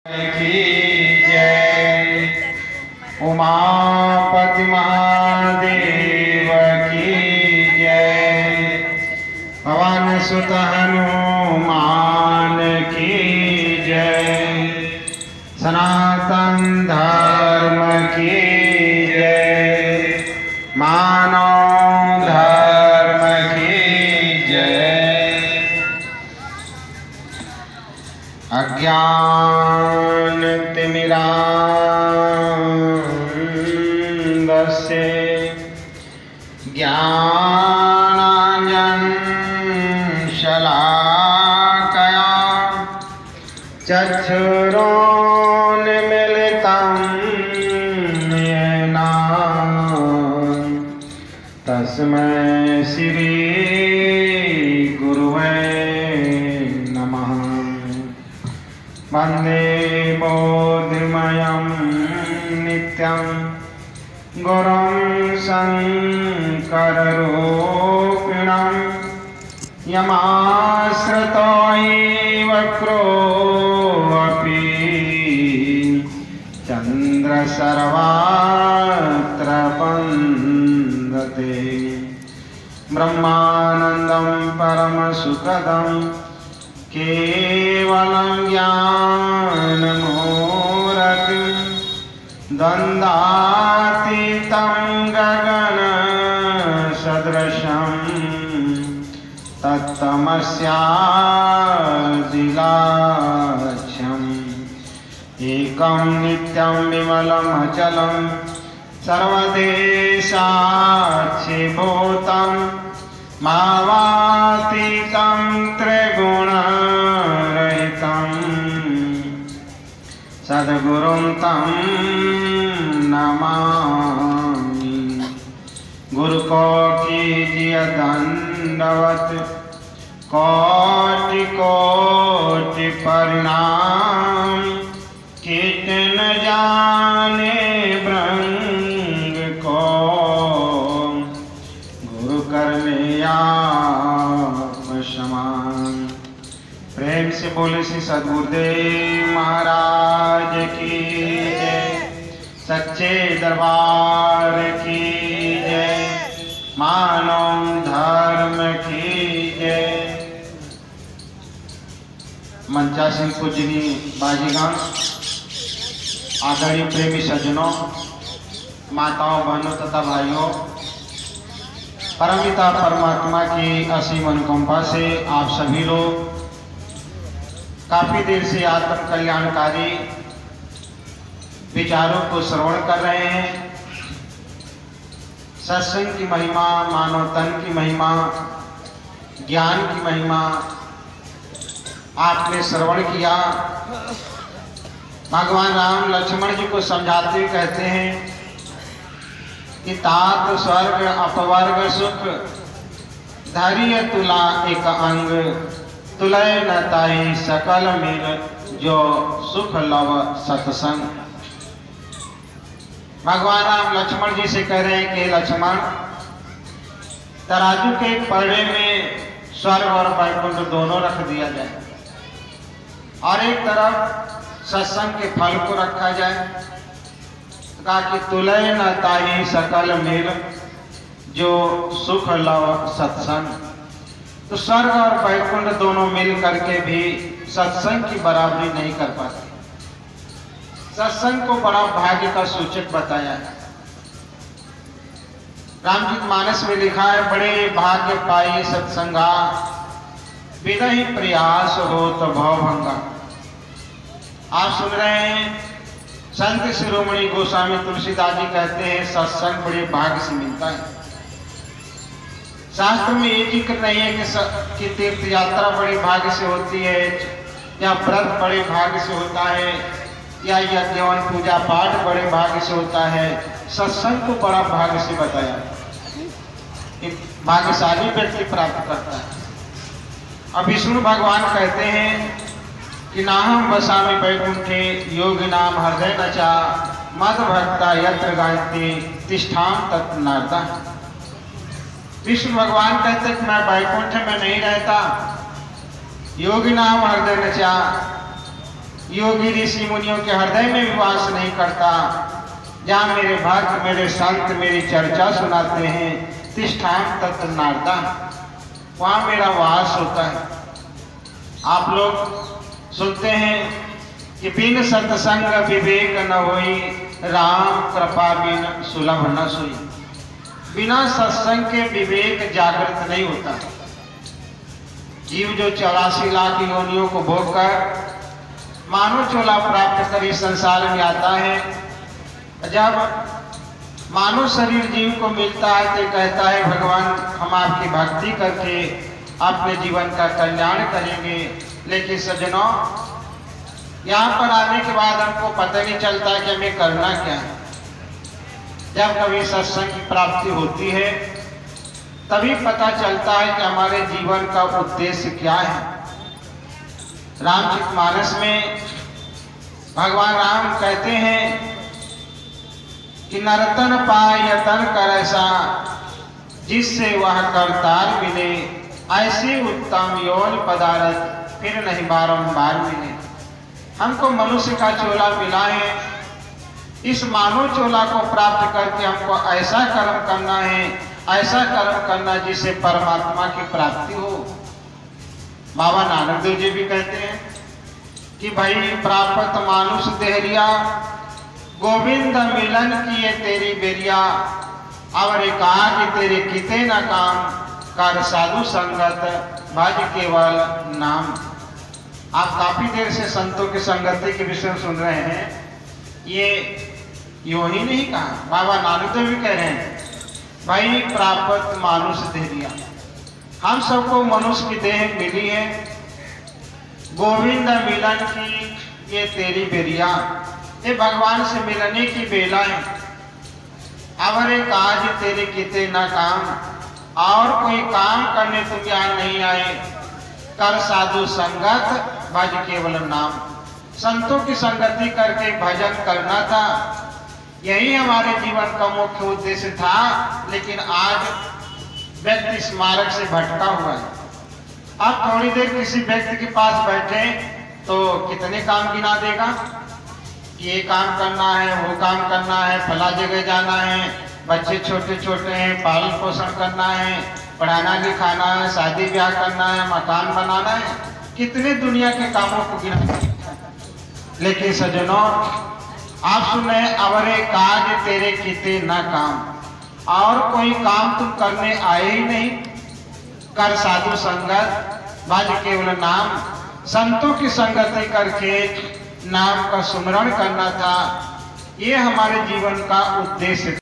की जय। उमापति महादेव की जय। पवन सुत हनुमान की जय। सनातन धर्म की जय। मानव धर्म की जय। अज्ञान तिमिरान्धस्य ज्ञानाञ्जनशलाकया चक्षुरोन्मीलितं येन तस्मै श्री गुरुवे नमः। वन्दे बोधिमयं नित्यं गुरुं शङ्कररूपिणं यमाश्रितो हि वक्रोऽपि चन्द्रशर्वात्र वन्दते। ब्रह्मानन्दं परमसुखदं केवलं ज्ञानमूर्तिं द्वन्द्वातीतं गगनसदृशं तत्तमस्यादिलक्ष्यम् एकं नित्यं विमलम् अचलं सर्वदेशाक्षिभूतं मावातीतं त्रिगुणरहितं सद्गुरुं तं नमामि। गुरु को कीजिए दंडवत कोटि कोटि प्रणाम। कितन जाने ब्रह्म को गुरु करने आप समान। प्रेम से बोले श्री सद्गुरुदेव महाराज की जय। सच्चे दरबार की जय। मानव धर्म की जय। मंचासीन पूजनी बाजीगण, आदरणीय प्रेमी सज्जनों, माताओं, बहनों तथा भाइयों, परमपिता परमात्मा की असीम अनुकंपा से आप सभी लोग काफी देर से आत्म कल्याणकारी विचारों को श्रवण कर रहे हैं। सत्संग की महिमा, मानव तन की महिमा, ज्ञान की महिमा आपने श्रवण किया। भगवान राम लक्ष्मण जी को समझाते हुए कहते हैं कि तात स्वर्ग अपवर्ग सुख धैर्य तुला एक अंग तुलय न ताई सकल मिल जो सुख लव सत्संग। भगवान राम लक्ष्मण जी से कह रहे हैं कि लक्ष्मण, तराजू के पलड़े में स्वर्ग और वैकुंठ दोनों रख दिया जाए और एक तरफ सत्संग के फल को रखा जाए। कहा कि तुलय न ताई सकल मिल जो सुख लव सत्संग। तो स्वर्ग और वैकुंठ दोनों मिल करके भी सत्संग की बराबरी नहीं कर पाते। सत्संग को बड़ा भाग्य का सूचक बताया है। रामचरितमानस में लिखा है, बड़े भाग्य पाई सत्संगा बिनहि प्रयास हो तो भवभंगा। आप सुन रहे हैं, संत शिरोमणि गोस्वामी तुलसीदास जी कहते हैं सत्संग बड़े भाग्य से मिलता है। शास्त्र में ये जिक्र नहीं है कि तीर्थ यात्रा बड़े भाग्य से होती है, या व्रत बड़े भाग्य से होता है, या यज्ञ पूजा पाठ बड़े भाग्य से होता है। सत्संग को बड़ा भाग्य से बताया, भाग्यशाली व्यक्ति प्राप्त करता है। अब विष्णु भगवान कहते हैं कि नाहम वसामि वैकुंठे योगी नाम हृदय नचा मद भक्ता यत्र गायन्ति तिष्ठाम तत् नारदा। विष्णु भगवान कहते कि मैं वैकुंठ में नहीं रहता, योगी नाम हृदय नचा, योगी ऋषि मुनियों के हृदय में भी वास नहीं करता। जहाँ मेरे भक्त मेरे संत मेरी चर्चा सुनाते हैं, तिष्ठाम तत्र नारदा, वहाँ मेरा वास होता है। आप लोग सुनते हैं कि बिन सत्संग विवेक न होई, राम कृपा बिन सुलभ न सोई। बिना सत्संग के विवेक जागृत नहीं होता। जीव जो 84 लाख योनियों को भोग कर मानव चोला प्राप्त कर इस संसार में आता है, जब मानव शरीर जीव को मिलता है तो कहता है भगवान हम आपकी भक्ति करके अपने जीवन का कल्याण करेंगे। लेकिन सज्जनों, यहाँ पर आने के बाद हमको पता नहीं चलता कि हमें करना क्या है। जब कभी सत्संग की प्राप्ति होती है तभी पता चलता है कि हमारे जीवन का उद्देश्य क्या है। रामचरितमानस में भगवान राम कहते हैं कि नरतन पाय यतन कर ऐसा, जिससे वह करतार मिले, ऐसी उत्तम यौन पदार्थ फिर नहीं बारंबार मिले। हमको मनुष्य का चोला मिला है, इस मानव चोला को प्राप्त करके हमको ऐसा कर्म करना है, ऐसा कर्म करना जिससे परमात्मा की प्राप्ति हो। बाबा नानक देव जी भी कहते हैं कि भाई प्राप्त मानुष देहरिया, गोविंद मिलन किए तेरी बेरिया, और कहा कि तेरे किते न काम, कर साधु संगत भज केवल नाम। आप काफी देर से संतों की संगति के विषय सुन रहे हैं। ये यूं ही नहीं कहा, बाबा नानक देव भी कह रहे हैं भाई प्राप्त मानुष देहरिया, हम सबको मनुष्य की देह मिली है, गोविंद मिलन की ये तेरी बेरिया, ये भगवान से मिलने की बेला है। अवर एक आज तेरे किते न काम, और कोई काम करने तुम यहाँ नहीं आए, कर साधु संगत भज केवल नाम। संतों की संगति करके भजन करना था, यही हमारे जीवन का मुख्य उद्देश्य था। लेकिन आज व्यक्ति इस मार्ग से भटका हुआ है। आप थोड़ी देर किसी व्यक्ति के पास बैठे तो कितने काम गिना देगा, ये काम करना है, वो काम करना है, फला जगह जाना है, बच्चे छोटे छोटे हैं, पालन पोषण करना है, पढ़ाना लिखाना है, शादी ब्याह करना है, मकान बनाना है, कितने दुनिया के कामों को गिना। लेकिन सज्जनों, आप सुने अवरे काज तेरे किते न काम, और कोई काम तुम करने आए ही नहीं, कर साधु संगत भज केवल नाम। संतों की संगति करके नाम का सुमरण करना था, ये हमारे जीवन का उद्देश्य था।